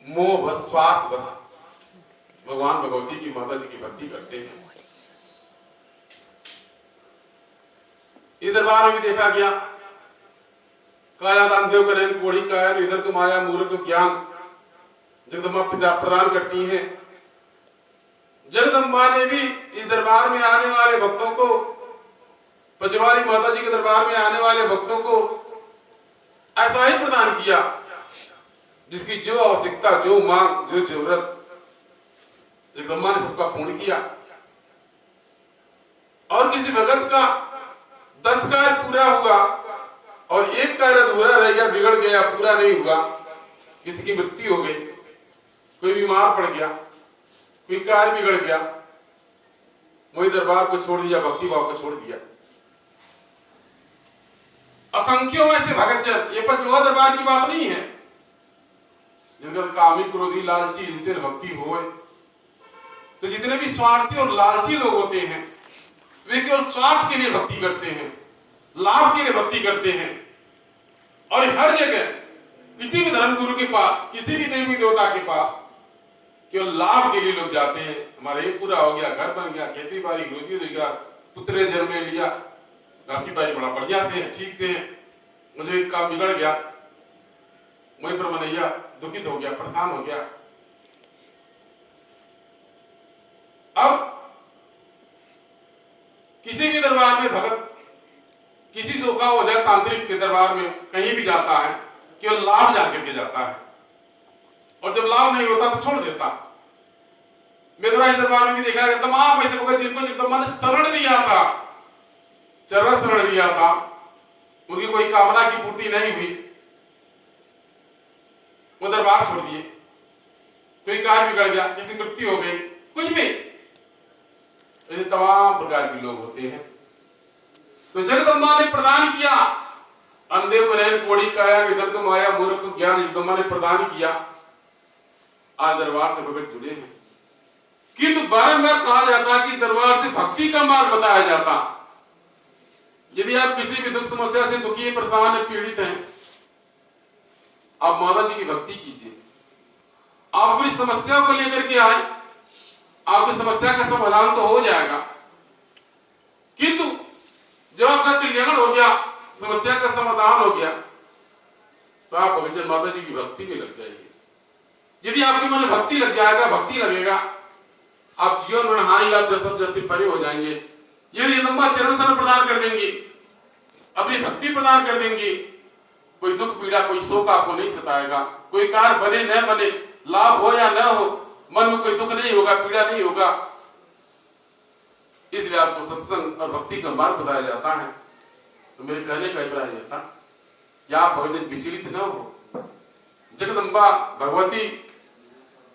मोह बस, स्वार्थ बस भगवान भगवती की, माता जी की भक्ति करते हैं। इस दरबार में भी देखा गया, काया दान देव करेन कोड़ी काया, इधर को माया मूर्ख ज्ञान जगदम्बा प्रदान करती हैं। जगदम्बा ने भी इस दरबार में आने वाले भक्तों को, पचवारी माता जी के दरबार में आने वाले भक्तों को ऐसा ही प्रदान किया जिसकी जो आवश्यकता, जो मांग, जो जरूरत, जगदम्बा ने सबका पूर्ण किया। और किसी भगत का 10 कार्य पूरा हुआ और एक कार्य अधूरा रह गया, बिगड़ गया, पूरा नहीं हुआ, किसी की मृत्यु हो गई, कोई बीमार पड़ गया, कोई कार्य बिगड़ गया, वही दरबार को छोड़ दिया, भक्ति भाव को छोड़ दिया। असंख्यों ऐसे भगत जन, ये पंचलोहा दरबार की बात नहीं है, जिनका कामी क्रोधी लालची इनसे भक्ति होए। तो जितने भी स्वार्थी और लालची लोग होते हैं वे केवल स्वार्थ के लिए भक्ति करते हैं, लाभ के लिए भक्ति करते हैं। और हर जगह किसी भी धर्म गुरु के पास, किसी भी देवी देवता के पास केवल लाभ के लिए लोग जाते हैं। हमारा ये पूरा हो गया, घर बन गया, खेती बाड़ी रोजी रोजगार, पुत्र जन्म लिया, आपकी बारी बड़ा बढ़िया से है, ठीक से है, मुझे एक काम बिगड़ गया, वहीं पर मनैया दुखित हो गया, परेशान हो गया। अब किसी भी दरबार में भगत किसी सोखा हो जाए, तांत्रिक के दरबार में कहीं भी जाता है केवल लाभ जान करके जाता है, और जब लाभ नहीं होता तो छोड़ देता। मेदुराई दरबार में भी देखा गया तमाम ऐसे भगत जिनको जगदम्बा ने शरण दिया था, चरण शरण दिया था, उनकी कोई कामना की पूर्ति नहीं हुई, वो दरबार छोड़ दिए, कोई कार्य बिगड़ गया, किसी मृत्यु हो गई, कुछ भी, ऐसे तमाम प्रकार के लोग होते हैं। तो जगदम्बा ने प्रदान किया, अंधे को कोड़ी काया, इधर को माया मूर्ख को ज्ञान, जगदम्बा ने प्रदान किया। आज दरबार से भगत जुड़े हैं, किंतु बारंबार कहा जाता कि दरबार से भक्ति का मार्ग बताया जाता। यदि आप किसी भी दुख समस्या से दुखी, परेशान, पीड़ित हैं, आप माता जी की भक्ति कीजिए। आप अपनी समस्या को लेकर के आए, आपकी समस्या का समाधान तो हो जाएगा। किंतु जब आपका कल्याण हो गया, समस्या का समाधान हो गया, तो आप भगवान माता जी की भक्ति में लग जाएंगे। यदि आपके मन में भक्ति लग जाएगा, भक्ति लगेगा, आप जीवन में हानि लाभ जस से परे हो जाएंगे। यदि लंबा चरण शरण प्रदान कर देंगे, अपनी भक्ति प्रदान कर देंगे, कोई दुख पीड़ा, कोई शोक आपको नहीं सताएगा। कोई कार्य बने न बने, लाभ हो या न हो, मन में कोई दुख नहीं होगा, पीड़ा नहीं होगा। इसलिए आपको सत्संग और भक्ति का मार्ग बताया जाता है। तो मेरे कहने का अभिप्राय यह था कि आप भगवान विचलित न हो। जगदम्बा भगवती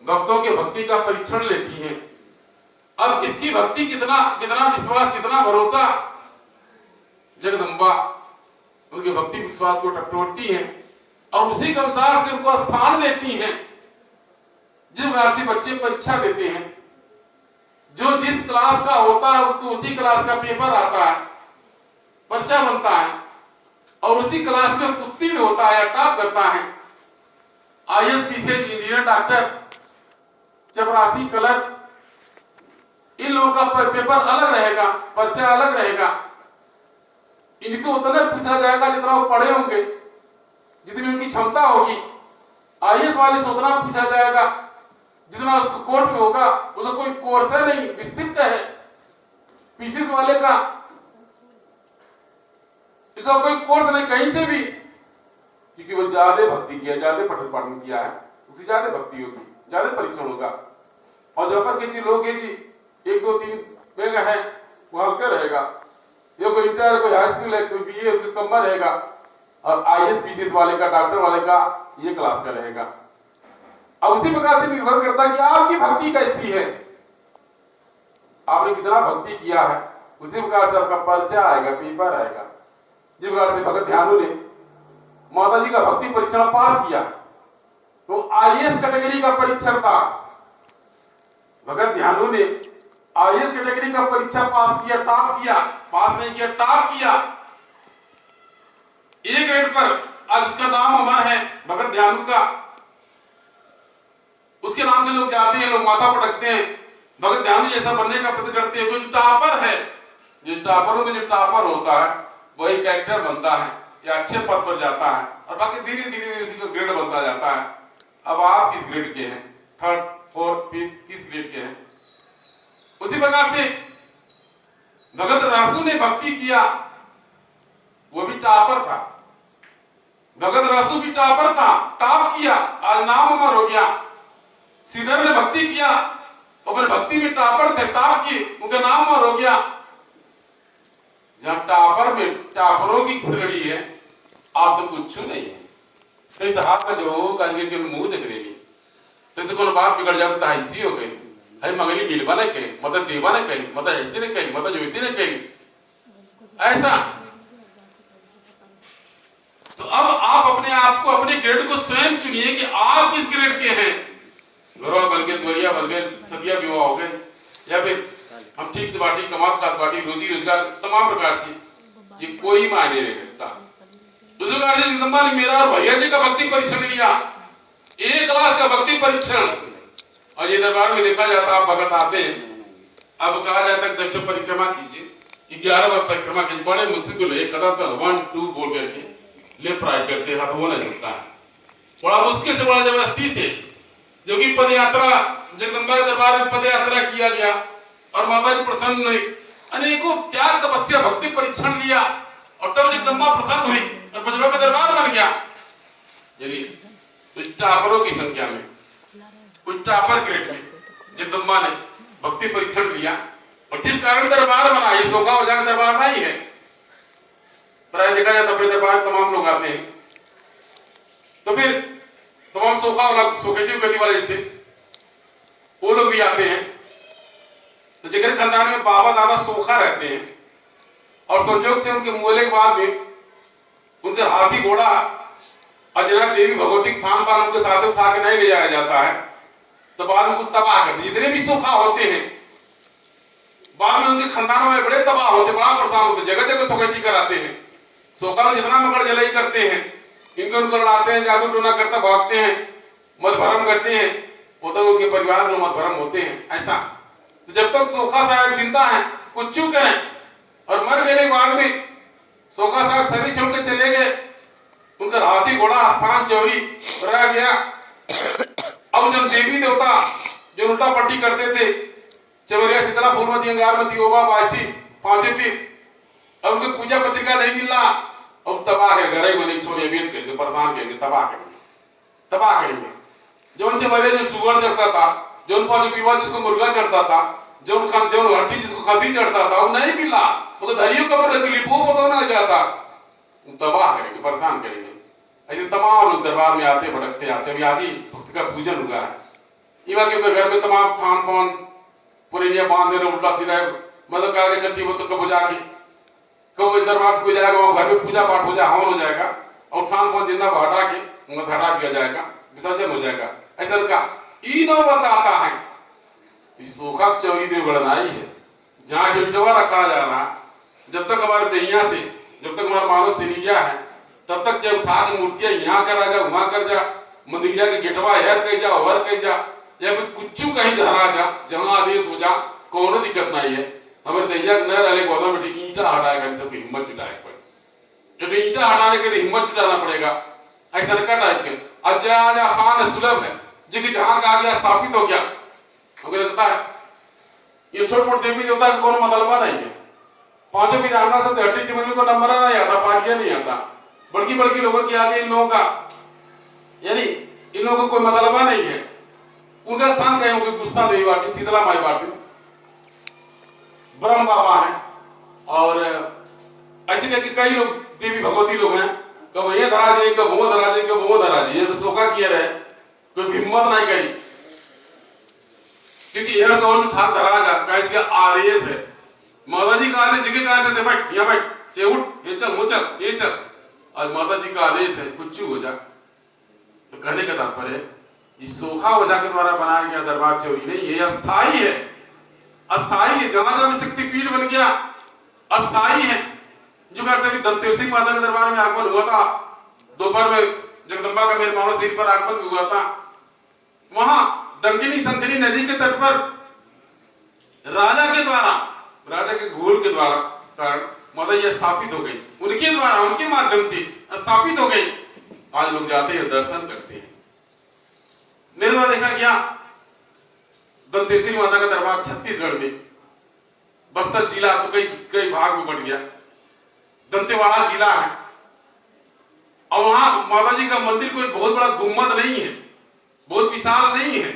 भक्तों के भक्ति का परीक्षण लेती है। अब किसकी भक्ति, कितना कितना विश्वास, कितना भरोसा, जगदम्बा उनके भक्ति विश्वास को टटोलती है और उसी के अनुसार से उनको स्थान देती है। जिस प्रकार से बच्चे परीक्षा देते हैं, जो जिस क्लास का होता है उसको उसी क्लास का पेपर आता है, पर्चा बनता है, और उसी क्लास में उत्तीर्ण होता है, टॉप करता है। IAS, PCS, इंजीनियर, डॉक्टर, चपरासी, कलर, इन लोगों का पेपर अलग रहेगा, पर्चा अलग रहेगा। इनको उतना पूछा जाएगा जितना वो पढ़े होंगे, जितनी उनकी क्षमता होगी। IAS वाले से उतना पूछा जाएगा जितना उसको कोर्स में होगा, उसका कोई कोर्स है नहीं, विस्तृत है। PCS वाले का इसका कोई कोर्स नहीं कहीं से भी, क्योंकि वो ज्यादा भक्ति किया, ज्यादा पठन पाठन किया है, उसकी ज्यादा भक्ति होगी, ज्यादा परीक्षण होगा। और जब पर किसी लोग के जी 1 2 3 बेग है, वो हल्का रहेगा। ये कोई इंटर, कोई हाई स्कूल है, कोई BA, उससे कम रहेगा। और IAS, PCS वाले का, डॉक्टर वाले का ये क्लास का रहेगा। अब उसी प्रकार से निर्भर करता है कि आपकी भक्ति कैसी है, आपने कितना भक्ति किया है, उसी प्रकार से आपका पर्चा आएगा, पेपर आएगा। जिस प्रकार से भगत ध्यानु ने माता जी का भक्ति परीक्षण पास किया, तो IAS कैटेगरी का परीक्षण था। भगत ध्यानु ने IAS कैटेगरी का परीक्षा पास किया, टॉप किया, पास नहीं किया, टॉप किया, A ग्रेड पर। आज उसका नाम अमर है, भगत ध्यानु का। उसके नाम से लोग जाते हैं, लोग माथा पटकते हैं, भगत ध्यान जैसा बनने का प्रयत्न करते हैं। कोई टॉपर है, जो टॉपरों में जो टॉपर होता है वही कैरेक्टर बनता है या अच्छे पद पर जाता है, और बाकी धीरे धीरे उसी का ग्रेड बनता जाता है। अब आप किस ग्रेड के हैं, थर्ड फोर्थ फिफ्थ किस ग्रेड के हैं? उसी प्रकार से भगत रासू ने भक्ति किया, वो भी टॉपर था। भगत रासू भी टॉपर था, टॉप किया, आज नाम अमर हो गया। श्रीधर ने भक्ति किया, अपने भक्ति में टॉपर थे, टॉप किए, उनका नाम अमर हो गया। जहां टॉपर में टॉपरों की खिचड़ी है, आप तो कुछ नहीं है। तो इस हाथ में जो कहेंगे कि मुंह देख रही तो कोनो बात बिगड़ जाए तो ऐसी हो गई है, मंगली मिलवा ने कही, मतलब देवा ने कही, मतलब ऐसी ने कही, मतलब जोशी ने कही, ऐसा। तो अब आप अपने आप को, अपने ग्रेड को स्वयं चुनिए कि आप किस ग्रेड के हैं। घरवा बन गए, द्वरिया बन गए, सदिया विवाह हो गए, या फिर हम ठीक से बाटी कमात खात बाटी, रोजी रोजगार तमाम प्रकार से, ये कोई मायने नहीं रखता। उस प्रकार से जगदम्बा ने मेरा और भैया जी का भक्ति परीक्षण लिया, 1 क्लास का भक्ति परीक्षण। और ये दरबार में देखा जाता, आप भगत आते हैं, अब कहा जाता है 10 परिक्रमा कीजिए, 11 बार परिक्रमा कीजिए, बड़े मुश्किल है, कदम तक 1 2 बोल करके लेफ्ट राइट करते, हाथ वो नहीं झुकता है, बड़ा मुश्किल से, बड़ा जबरदस्ती से, जो कि पद यात्रा जगदम्बा के दरबार में पद यात्रा किया गया, और माता जी प्रसन्न हुई, अनेकों त्याग तपस्या भक्ति परीक्षण लिया, और तब जगदम्बा प्रसन्न हुई और बजरंग का दरबार बन गया। चलिए, कुछ टॉपरों की संख्या में, कुछ टॉपर ग्रेड में जगदम्बा ने भक्ति परीक्षण लिया, और जिस कारण दरबार बना, ये सोखा हो जाकर दरबार नहीं है। प्राय देखा जाता अपने दरबार तमाम लोग आते हैं, तो फिर तमाम सोखा वाला, सोखेती गति वाले जैसे वो लोग भी आते हैं। तो जिगर खानदान में बाबा दादा सोखा रहते हैं, और संयोग से उनके मुगले के बाद में उनके हाथी घोड़ा और जनाब देवी भगवती थान पान उनके साथ उठा के नहीं ले जाया जाता है, तो बाद में कुछ तबाह करते, जितने भी सोखा होते हैं बाद में उनके खानदानों में बड़े तबाह होते, बड़ा परेशान होते, जगह जगह सोखती कराते हैं। सोखा में जितना मकर जलाई करते हैं, इनको उनको लड़ाते हैं, जादू टोना करता भागते हैं, मत भरम करते हैं, वो तो उनके परिवार में मत भरम होते हैं, ऐसा। तो जब तक सोखा साहब जिंदा है कुछ करें, और मर गए बाद में सोखा साहब शरीर छोड़ के चले गए, उनका हाथी घोड़ा स्थान चोरी रह गया। अब जब देवी देवता जो उल्टा पट्टी करते थे, चवरिया शीतला फूलमती अंगारमती ओबा बायसी पांचों पीर, अब उनकी पूजा पत्रिका नहीं मिल रहा, अब तबाह है, घरे को नहीं छोड़े, वेद करेंगे, परेशान करेंगे, तबाह करेंगे। जो उनसे बड़े जो सुअर चढ़ता था, जो उन पांचों पीवा जिसको मुर्गा चढ़ता था, जो हड्डी जिसको खसी चढ़ता था, वो नहीं मिला, वो धरियों कबर रख ली, वो पता नहीं जाता, तबाह करेंगे, परेशान करेंगे। ऐसे तमाम लोग दरबार में आते भटकते आते। अभी आदि भक्त का पूजन हुआ है, इवा के घर में तमाम थान पान पुरेनिया बांध देना, उल्टा सीधा मतलब कहा कि चट्टी वो तो कब जाके कब दरबार से कोई जाएगा, वहाँ घर में पूजा पाठ हो जाए, हवन हो जाएगा, और थान पान जिंदा हटा के वहां हटा दिया जाएगा, विसर्जन हो जाएगा। ऐसा का ई नौ बताता है सोखा चौरी में बड़नाई है, जहाँ गिरजवा रखा जा रहा, जब तक हमारे दैया से, जब तक हमारा मानव सिरिया है, तब तक चाहे उठा के मूर्तियां यहाँ करा जा, वहां कर जा, मंदिरिया के गेटवा यार कही जा, वर कही जा, या फिर कुछ कहीं धरा जा, जहां आदेश हो जा, कोनो दिक्कत नहीं है। हमारे दैया न रहे गोदा में ईंटा हटाएगा, इन सबकी हिम्मत जुटाए पड़े, जो ईंटा हटाने के लिए हिम्मत जुटाना पड़ेगा, ऐसा टाइप के। अब आज आसान है, सुलभ है, जिसकी जहां का आ गया स्थापित हो गया, हमको लगता है ये छोट मोट देवी देवता का कोनो मतलब नहीं है। पांचों भी रामना से हट्टी चिमनी को नंबर नहीं आता, पाटिया नहीं आता, बड़की बड़की लोगों के आगे इन लोगों का, यानी इन लोगों को कोई मतलब नहीं है। उनका स्थान कहीं होगी गुस्सा देवी बाटी, शीतला माई बाटी, ब्रह्म बाबा है, और ऐसे करके कई लोग देवी भगवती लोग हैं, कब ये धरा जी, कब वो धरा जी, कब वो धरा जी, ये सोखा किया रहे, कोई हिम्मत नहीं करी, क्योंकि यह तो ठाक धरा जा कैसे आदेश है। माता जी का आदेश जगह कहा थे बैठ या बैठ, चे उठ, ये चल, वो चल, ये चल, और माता जी का आदेश है कुछ हो जा। तो कहने का तात्पर्य इस सोखा वजह के द्वारा बनाया गया दरबार चौरी नहीं, ये अस्थाई है, अस्थाई है। जहां जब शक्तिपीठ बन गया अस्थाई है। जो घर से भी दंतेश्वरी सिंह माता के दरबार में आगमन हुआ था, दोपहर में जगदम्बा का मेहमानों सिर पर आगमन भी हुआ था, वहां डंकिनी संकिनी नदी के तट पर राजा के द्वारा, राजा के घोल के द्वारा कारण माता स्थापित हो गई, उनके द्वारा उनके माध्यम से स्थापित हो गई। आज लोग जाते हैं दर्शन करते हैं। मेरे द्वारा देखा गया दंतेश्वरी माता का दरबार छत्तीसगढ़ में, बस्तर जिला तो कई भाग में बट गया, दंतेवाड़ा जिला है। और वहां माता जी का मंदिर कोई बहुत बड़ा गुम्बद नहीं है, बहुत विशाल नहीं है,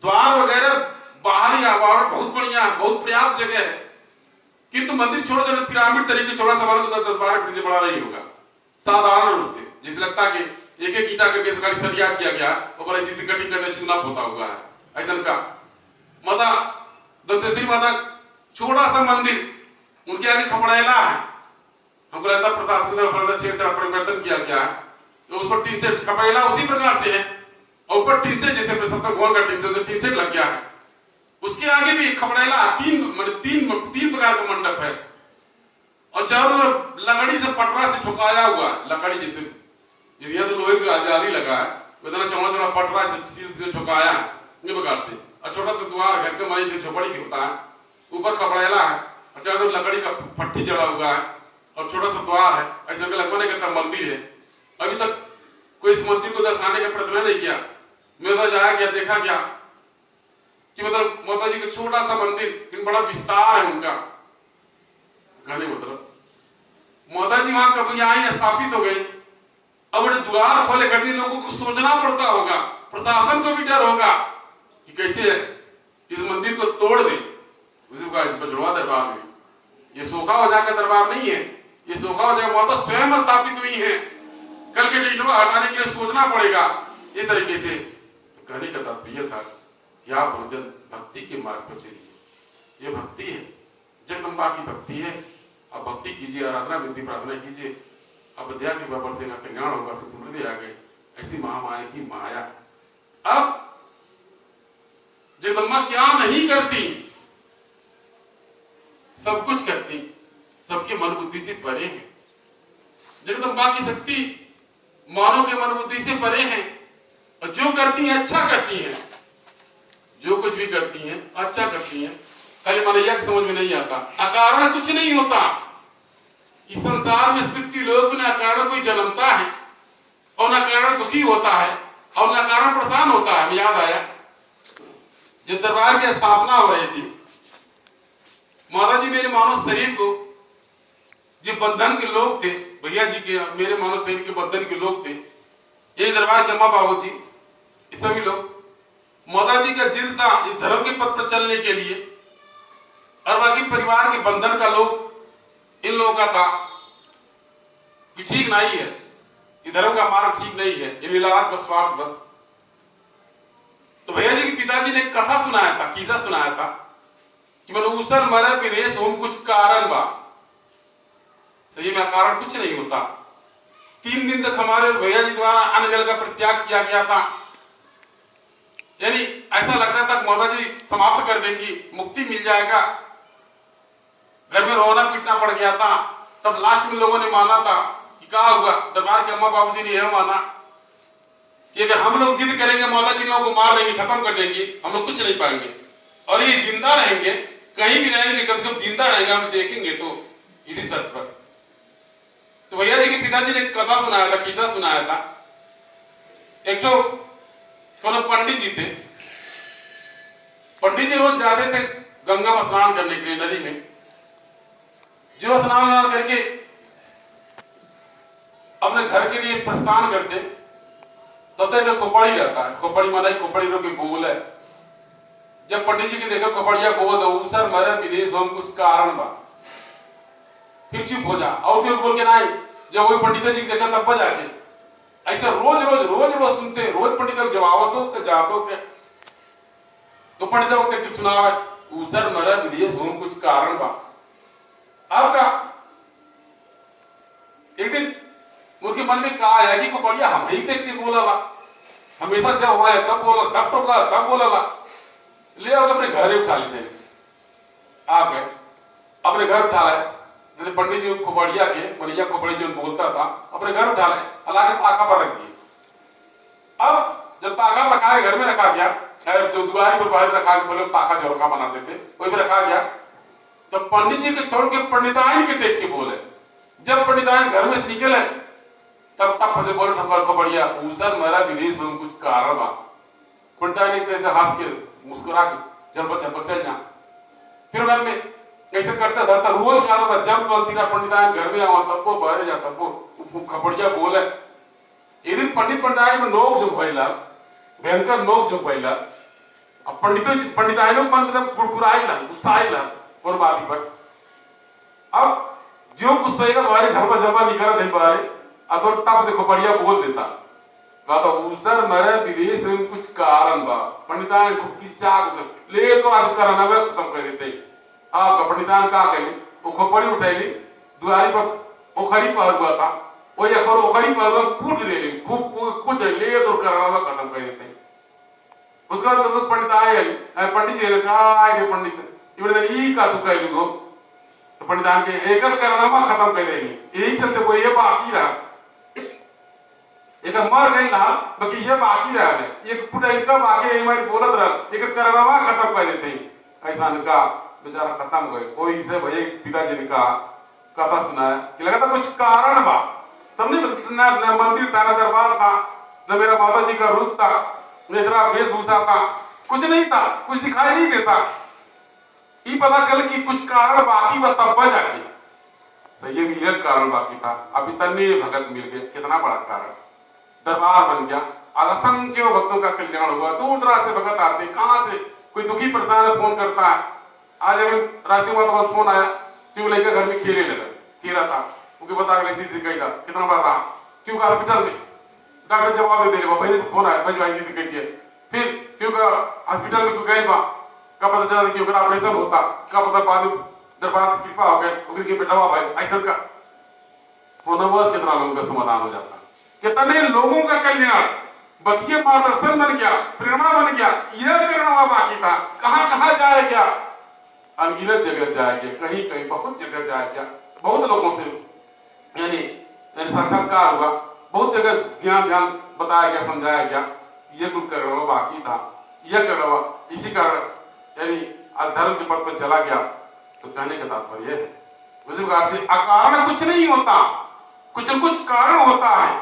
द्वार वगैरह बाहरी आवरण बहुत बढ़िया है, बहुत पर्याप्त जगह है, किंतु मंदिर छोटा छोटा पिरामिड तरीके छोटा सा बना, 10-12 फीट से बड़ा नहीं होगा साधारण रूप से, जिसे लगता है कि एक एक ईटा करके खाली सरिया किया गया और ऐसी से कटिंग करके चूना पोता हुआ है, ऐसा का माता दंतेश्वरी माता छोटा सा मंदिर, उनके आगे खपड़ेला है। हमको लगता है प्रशासन ने थोड़ा सा छेड़छाड़ परिवर्तन किया गया है, तो उस पर टीन सेट खपड़ेला उसी प्रकार से है और ऊपर टीन सेट जैसे प्रशासन भवन का टीन सेट लग गया है। उसके आगे भी खपड़ेला तीन प्रकार का मंडप है और चारों तरफ लकड़ी से पटरा से ठुकाया हुआ है, लकड़ी जैसे यहाँ तो लोहे का जाली लगा है, इतना चौड़ा चौड़ा पटरा से ठुकाया है ये प्रकार से, और छोटा सा द्वार घर के मारी से झोपड़ी के होता है, ऊपर खपड़ेला है और चारों तरफ लकड़ी का फट्टी चढ़ा हुआ है और छोटा सा द्वार है, ऐसा लगभग नहीं करता मंदिर है। अभी तक कोई इस मंदिर को दर्शाने का प्रयत्न नहीं किया। मेरा जाया गया, देखा गया कि मतलब माता जी का छोटा सा मंदिर लेकिन बड़ा विस्तार है उनका, कहने मतलब माता जी वहां कभी यहाँ स्थापित हो गई। अब बड़े द्वार खोले कर दिए, लोगों को सोचना पड़ता होगा, प्रशासन को भी डर होगा कि कैसे इस मंदिर को तोड़ दे, उसी को इस पर जुड़वा दरबार में। ये सोखा हो जाकर दरबार नहीं है, ये सोखा हो जाकर माता स्वयं स्थापित हुई है, कल के टीटवा हटाने के लिए सोचना पड़ेगा इस तरीके से। तो कहने का तात्पर्य था कि आप भजन भक्ति के मार्ग पर चलिए, ये भक्ति है, जगदम्बा की भक्ति है। आप भक्ति कीजिए, आराधना विनती प्रार्थना कीजिए, अब दया के बराबर से कल्याण होगा, सुख समृद्धि आ गई, ऐसी महामाया की माया। अब जगदम्बा क्या नहीं करती, सब कुछ करती, सबके मन बुद्धि से परे है। जगदम्बा की शक्ति मानव के मन बुद्धि से परे है और जो करती है अच्छा करती है, जो कुछ भी करती हैं अच्छा करती हैं। खाली मनैया की समझ में नहीं आता, अकारण कुछ नहीं होता इस संसार में। स्मृति लोक में अकारण कोई जन्मता है और न कारण दुखी होता है और न कारण प्रसन्न होता है। याद आया जब दरबार की स्थापना हो रही थी, माता जी मेरे मानव शरीर को, जो बंधन के लोग थे, भैया जी के मेरे मानव शरीर के बंधन के लोग थे, ये दरबार के अम्मा बाबू जी, ये सभी लोग, माता जी का जिद था इस धर्म के पथ पर चलने के लिए, और बाकी परिवार के बंधन का लोग इन लोगों का था कि ठीक नहीं है, ये धर्म का मार्ग ठीक नहीं है, ये लीलावत बस स्वार्थ बस। तो भैया जी के पिताजी ने कथा सुनाया था, किस्सा सुनाया था कि मैंने उसर मरे विदेश होम कुछ कारण बा। सही में कारण कुछ नहीं होता। 3 दिन तक हमारे भैया जी द्वारा अन्न जल का परित्याग किया गया था, यानी ऐसा लगता था माता जी समाप्त कर देंगी, मुक्ति मिल जाएगा। घर में रोना पीटना पड़ गया था। तब लास्ट में लोगों ने माना था कि क्या हुआ, दरबार के अम्मा बाबू जी ने यह माना कि अगर हम लोग जिद करेंगे माता जी लोगों को मार देंगे, खत्म कर देंगे, हम लोग कुछ नहीं पाएंगे, और ये जिंदा रहेंगे, कहीं भी रहेंगे, कभी कभी जिंदा रहेंगे, हम देखेंगे तो इसी सर पर। तो भैया जी के पिताजी ने कथा सुनाया था, किस्सा सुनाया था। एक तो कोनो पंडित जी थे, पंडित जी रोज जाते थे गंगा में स्नान करने के लिए नदी में। जो स्नान करके अपने घर के लिए प्रस्थान करते, तब तक खोपड़ी रहता है, खोपड़ी माना खोपड़ी लोग बोल है। जब पंडित जी के देखा खोपड़िया बोल दो सर मरे विदेश हम कुछ कारण बा, फिर चुप हो जा और क्यों बोल के नहीं। जब वही पंडित जी देखा तब बजा के ऐसा रोज रोज रोज रोज सुनते, रोज पंडित जवाबतों के जातों के, तो पंडित करके सुनावे उसर मरे विदेश होम कुछ कारण बा। आपका एक दिन उनके मन में कहा है कि को बढ़िया हम ही देख के बोला ला, हमेशा जब हुआ है तब बोला, तब टोका तब बोला ला, ले आओ अपने घर उठा लीजिए। आप गए अपने घर उठा लाए, पंडित जी खोपड़िया के मरिया खोपड़ी जो बोलता था अपने घर उठा लाए, अल्लाह के पाका पर रख दिए। अब जब ताका पका के घर में रखा गया, जो दुआरी पर बाहर रखा के बोले ताका चौका बनाते थे, वही पे रखा गया, तो पंडित जी के छोड़ के पंडिताइन के देख के बोले। जब पंडिताइन घर में से निकले तब तब से बोले ठोकर को बढ़िया ऊसर मेरा विदेश में कुछ कारण बा। पंडिताइन एक तरह से हंस के मुस्कुरा के झलपट चल जा। फिर घर में ऐसे करता धरता रोज आता था, जब पंडिता पंडिताइन घर में आवा तब वो बाहर जाता वो खपड़िया बोले। एक दिन पंडित पंडिताइन में नोक जो भइला, भयंकर नोक जो भइला। अब पंडिताइनों मन मतलब कुड़कुड़ाइला, गुस्साइला और बाती पर। अब जो गुस्से का बारे झलपा निकला थे बारे, अब तो टप देखो बढ़िया बोल देता, कहता सर मेरे विदेश में कुछ कारण बा। पंडिताइन को किस चाक ले तो आज कराना वे खत्म कर देते। आपका पंडिताइन का कही वो खोपड़ी उठाई दुआरी पर ओखरी पर हुआ था, वो या खर ओखरी पर कूट दे ली, कुछ ले तो कराना वे खत्म कर देते। उसका तो पंडिताइन पंडित जी ने कहा आए पंडित इवने ई का तू कह लूगो, तो पंडिताइन के एकल कराना वे खत्म कर देंगे। यही चलते वो ये बाकी रहा, एक मर गई ना बाकी ये बाकी रहा है, एक फुट इनका बाकी रही हमारी बोलत रहा, एक करनवा खत्म कर देते हैं। ऐसा इनका बेचारा खत्म हो गए। कोई इसे भैया पिताजी ने कहा कथा सुनाया कि लगा था कुछ कारण बा, तब नहीं ना मंदिर था ना दरबार था ना मेरा माता जी का रूप था न इतना वेशभूषा था, कुछ नहीं था, कुछ दिखाई नहीं देता। ये पता चल कि कुछ कारण बाकी बा, तब जाके सही मिले कारण बाकी था। अब इतने भगत मिल गए, कितना बड़ा कारण, दरबार बन गया, असंख्य भक्तों का कल्याण हुआ। दूर दराज से भगत आते, कहां से कोई दुखी परेशान फोन करता है। आज अगर राशि माता पास फोन आया, क्यों लेकर घर में खेले लगा, खेला था उनके बता ऐसी से कही था कितना बार रहा, क्यों का हॉस्पिटल में डॉक्टर जवाब दे दे भाई फोन आया भाई ऐसी से कह दिया। फिर क्यों का हॉस्पिटल में गए बा, का पता चला कि अगर ऑपरेशन होता, का पता बाद दरबार से कृपा हो गए उनके बेटा हुआ भाई ऐसा का फोन बस कितना लोगों का समाधान हो जाता। कितने लोगों का कल्याण बतिये मार्गदर्शन बन गया, प्रेरणा बन गया। यह करना बाकी था, कहां कहां जाए क्या, अनगिनत जगह जाए गया, कहीं कहीं बहुत जगह जाए गया, बहुत लोगों से यानी साक्षात्कार हुआ, बहुत जगह ज्ञान ध्यान बताया गया, समझाया गया। यह कुल करना बाकी था, यह करना इसी कारण यानी धर्म के पद पर चला गया। तो कहने का तात्पर्य है उसी प्रकार से अकारण कुछ नहीं होता, कुछ न कुछ कारण होता है।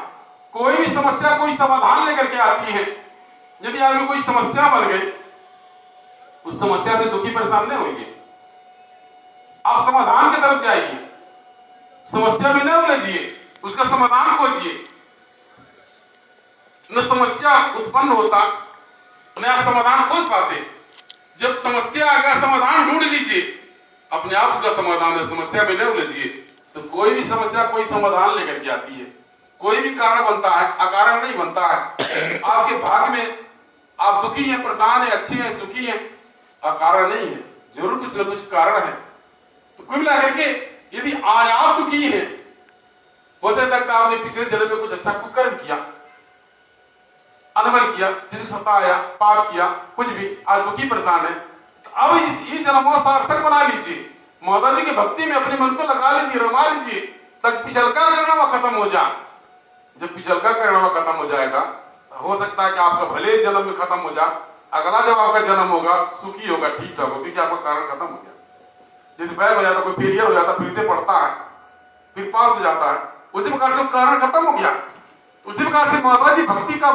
कोई भी समस्या कोई समाधान लेकर के आती है। यदि आदमी कोई समस्या बन गई, उस समस्या से दुखी परेशान नहीं होइए, आप समाधान की तरफ जाइए, समस्या में न उलझिए, उसका समाधान खोजिए। न समस्या उत्पन्न होता न आप समाधान खोज पाते। जब समस्या आ गया समाधान ढूंढ लीजिए, अपने आप उसका समाधान है, समस्या में न उलझिए। तो कोई भी समस्या कोई समाधान लेकर के आती है, कोई भी कारण बनता है, अकारण नहीं बनता है। आपके भाग्य में आप दुखी हैं, परेशान हैं, अच्छे हैं, सुखी हैं, अकारण नहीं है, जरूर कुछ न कुछ कारण है। तो कुल मिलाकर के यदि आज आप दुखी हैं, हो सकता है आपने पिछले जन्म में कुछ अच्छा कुकर्म किया, अनमल किया, जिसको सताया, पाप किया, कुछ भी, आज दुखी परेशान है, तो अब इस जन्म को सार्थक बना लीजिए। माता जी की भक्ति में अपने मन को लगा लीजिए, रमा लीजिए, तक पिछलका करना खत्म हो जाए। जब पिछलका करना खत्म हो जाएगा, हो सकता है कि आपका भले जन्म में खत्म हो जाए, अगला जब आपका जन्म होगा सुखी होगा, ठीक ठाक होगा, क्योंकि आपका कारण खत्म हो गया। जैसे बैग हो जाता, कोई फेलियर हो जाता, फिर से पढ़ता है, फिर पास हो जाता है, उसी प्रकार से कारण खत्म हो गया। उसी प्रकार से माता जी भक्ति का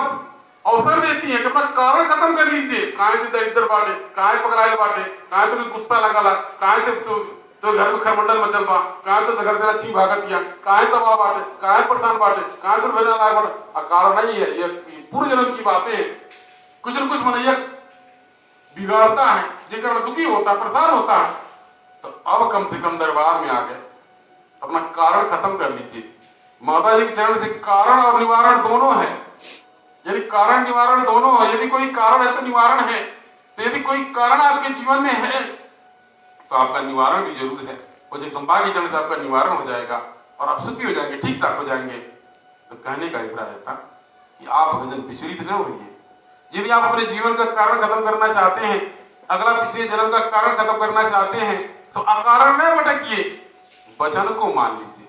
अवसर देती है कि अपना कारण खत्म कर लीजिए। काहे तो दरिद्र बाटे, काहे पकड़ाइल बाटे, काहे तो गुस्सा लगला, काहे तो घर में खरमंडल मचल बा, काहे तो घर से अच्छी भागत दिया, काहे तबाह बाटे, काहे परेशान बाटे, काहे तो भेजना लायक बाटे, कारण नहीं है। ये पूर्व जन्म की बातें कुछ न कुछ मनैया बिगाड़ता है, जिनका दुखी होता है, परेशान होता है। तो अब कम से कम दरबार में आ गए, अपना कारण खत्म कर लीजिए। माता जी के चरण से कारण और निवारण दोनों है, यदि कारण निवारण दोनों है। यदि कोई कारण है तो निवारण है, तो यदि कोई कारण आपके जीवन में है तो आपका निवारण भी जरूर है। और जगदम्बा के चरण से आपका निवारण हो जाएगा और आप सुखी हो जाएंगे, ठीक ठाक हो जाएंगे। तो कहने का अभिप्राय था कि आप भजन विचलित न होइए। यदि आप अपने जीवन का कारण खत्म करना चाहते हैं, अगला पिछले जन्म का कारण खत्म करना चाहते हैं, तो अकारण न भटकिए, वचन को मान लीजिए।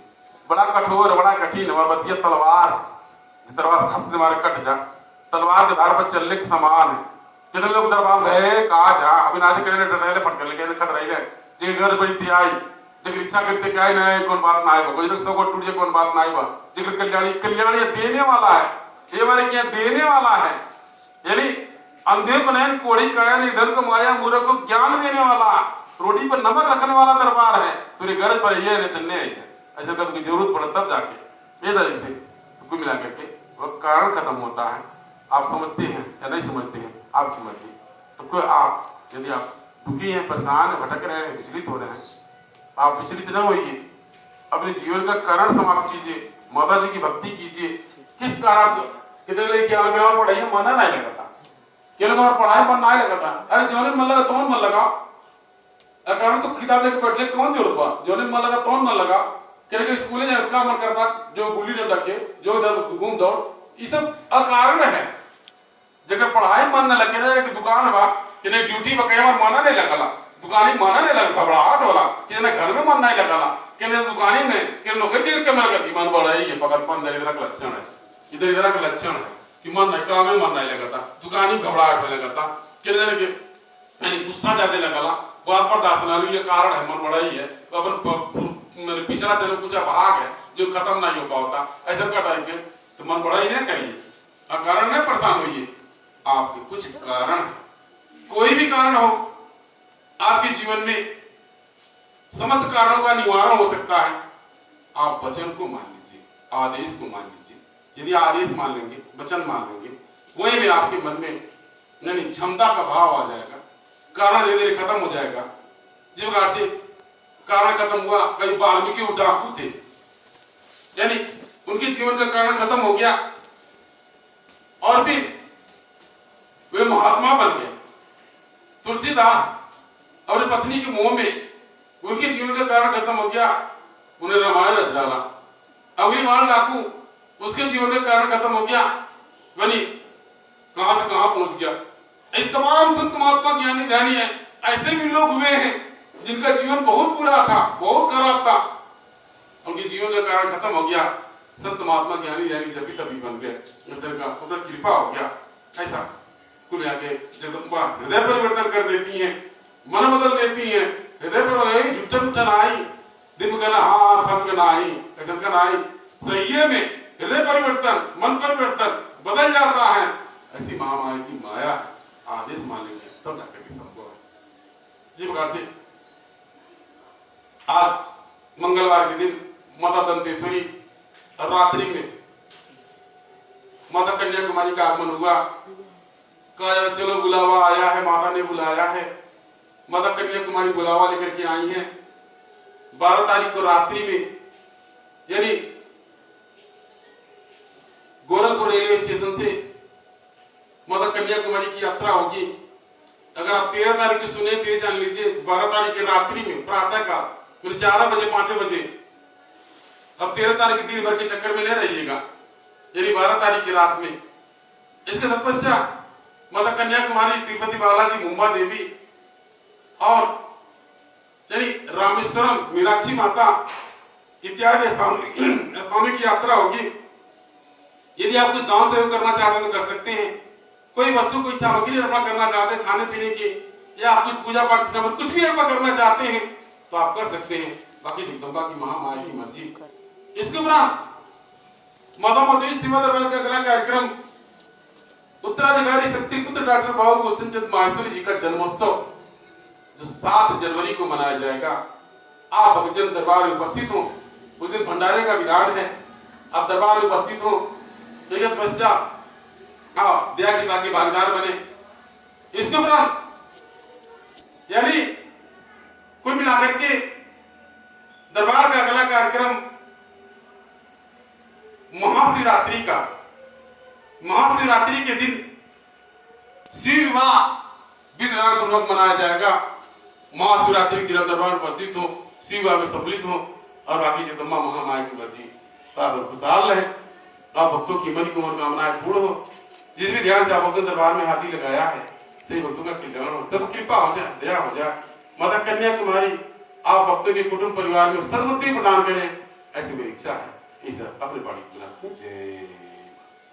बड़ा कठोर, बड़ा कठिन और बतिया तलवार, तलवार खस मारे कट जा, तलवार के धार पर चलने के समान है। कितने लोग दरबार में कहा जा अभी ना कहने डरले फटक लगे खत रही है जे घर बड़ी थी आई जिक्र इच्छा करते क्या ना कौन बात ना आए कोई सौ को टूट जाए कौन बात ना आए जिक्र कल्याणी कल्याणी देने वाला है ये मारे क्या देने वाला है यानी अंधे को नहीं कोड़ी काया इधर को माया मूर्ख को ज्ञान देने वाला रोटी पर नमक रखने वाला दरबार है तेरे घर पर ये नहीं तन्ने है ऐसा कभी जरूरत पड़े तब जाके ये तरीके से तो कुल मिला करके वह कारण खत्म होता है। आप समझते हैं या नहीं समझते हैं आप समझिए। तो कोई आप यदि आप दुखी हैं परेशान हैं भटक रहे हैं विचलित हो रहे हैं आप विचलित न होइए अपने जीवन का कारण समाप्त कीजिए माता जी की भक्ति कीजिए। किस कारण कितने लोग क्या लगा पढ़ाई मन नहीं लगता क्या लगा पढ़ाई मन नहीं लगता अरे जोने मन लगा तो मन लगा कारण तो किताब लेके बैठने कौन जरूरत हुआ जोने मन लगा तो मन लगा क्या स्कूल जाने का मन करता जो गुल्ली डंडा रखे जो घूम दौड़ ये सब अकारण है। जगह पढ़ाई मन न लगे ना कि दुकान बा कि नहीं ड्यूटी बकाया और मन नहीं लगला दुकानी मन नहीं लग घबराहट होला कि ना घर में मन नहीं लगला कि नहीं दुकानी में कि नौकरी चीज के मन गति मन बढ़ा ही है पकड़पन दरिद्र का लक्षण है इधर इधर का लक्षण है कि मन नहीं काम में मन नहीं लगता दुकानी घबराहट में लगता कि यानी गुस्सा ज्यादा लगला बात बर्दाश्त ना ये कारण है मन बढ़ा ही है अपन पिछला दिन कुछ भाग है जो खत्म नहीं हो पाता ऐसा का टाइप के तो मन बढ़ा ही नहीं करिए अकारण नहीं परेशान होइए आपके कुछ कारण कोई भी कारण हो आपके जीवन में समस्त कारणों का निवारण हो सकता है। आप वचन को मान लीजिए आदेश को मान लीजिए यदि आदेश मान लेंगे वचन मान लेंगे वही में आपके मन में यानी क्षमता का भाव आ जाएगा कारण धीरे धीरे खत्म हो जाएगा। जिस प्रकार से कारण खत्म हुआ कई वाल्मीकि डाकू थे यानी उनके जीवन का कारण खत्म हो गया और फिर वे महात्मा बन गए। तुलसीदास अपनी पत्नी के मोह में उनके जीवन का कारण खत्म हो गया उन्हें रामायण रच डाला। अग्निवाण डाकू उसके जीवन का कारण खत्म हो गया बनी कहां से कहां पहुंच गया। तमाम संत महात्मा ज्ञानी ध्यानी है ऐसे भी लोग हुए हैं जिनका जीवन बहुत बुरा था बहुत खराब था उनके जीवन का कारण खत्म हो गया संत महात्मा ज्ञानी ध्यानी जब भी तभी बन गए इस तरह का उनका कृपा हो गया। ऐसा कुल आके जगदम्बा हृदय परिवर्तन कर देती हैं मन बदल देती हैं हृदय पर झुट्ठा झुट्ठा ना आई दिन कहना हाँ सब कहना आई ऐसा कहना आई सही में हृदय परिवर्तन मन परिवर्तन बदल जाता है। ऐसी महामाया की माया आदेश मानेंगे तब जाकर के संभव है। इस प्रकार से आज मंगलवार के दिन माता दंतेश्वरी रात्रि में माता कन्याकुमारी का आगमन हुआ। कहा जा चलो बुलावा आया है माता ने बुलाया है माता कन्याकुमारी बुलावा लेकर के आई है। 12 तारीख को रात्रि में यानी गोरखपुर रेलवे स्टेशन से माता कन्याकुमारी की यात्रा होगी। अगर आप 13 तारीख को सुने तो जान लीजिए 12 तारीख की रात्रि में प्रातः काल 4 बजे 5 बजे। अब 13 तारीख के दिन भर के चक्कर में नहीं रहिएगा यानी 12 तारीख की रात में। इसके तत्पश्चात माता कन्याकुमारी तिरुपति बालाजी मुंबा देवी और यानी रामेश्वरम मीनाक्षी माता इत्यादि स्थानों की यात्रा होगी। यदि आप कुछ दान सेवा करना चाहते हैं तो कर सकते हैं। कोई वस्तु कोई सामग्री अर्पण करना चाहते हैं खाने पीने की या आप कुछ पूजा पाठ की सामग्री कुछ भी अर्पण करना चाहते हैं तो आप कर सकते हैं। बाकी जगदम्बा की महामाया की मर्जी। इसके उपरांत माता माधवी सेवा दरबार का अगला कार्यक्रम उत्तराधिकारी शक्ति पुत्र डॉक्टर बाबू भूषण चंद माहेश्वरी जी का जन्मोत्सव जो 7 जनवरी को मनाया जाएगा। आप भक्तजन दरबार में उपस्थित हो उस दिन भंडारे का विधान है आप दरबार में उपस्थित हो पश्चात दया कृपा के भागीदार बने। इसके उपरांत यानी कुल मिलाकर के दरबार का अगला कार्यक्रम महाशिवरात्रि का। महाशिवरात्रि के दिन शिव विवाह विधिविधान पूर्वक मनाया जाएगा। महाशिवरात्रि के दिन दरबार में उपस्थित हो शिव विवाह में सम्मिलित हो और बाकी जगदम्बा महामाया की मर्जी आप खुशहाल रहे आप भक्तों की मन की मनोकामनाएं पूर्ण हो। जिस भी ध्यान से आप अपने दरबार में हाजिर लगाया है सही भक्तों का कल्याण हो सब कृपा हो जाए दया हो जाए। माता कन्याकुमारी आप भक्तों के कुटुंब परिवार में सद्बुद्धि प्रदान करें ऐसी मेरी इच्छा है। इस अपने बाणी जय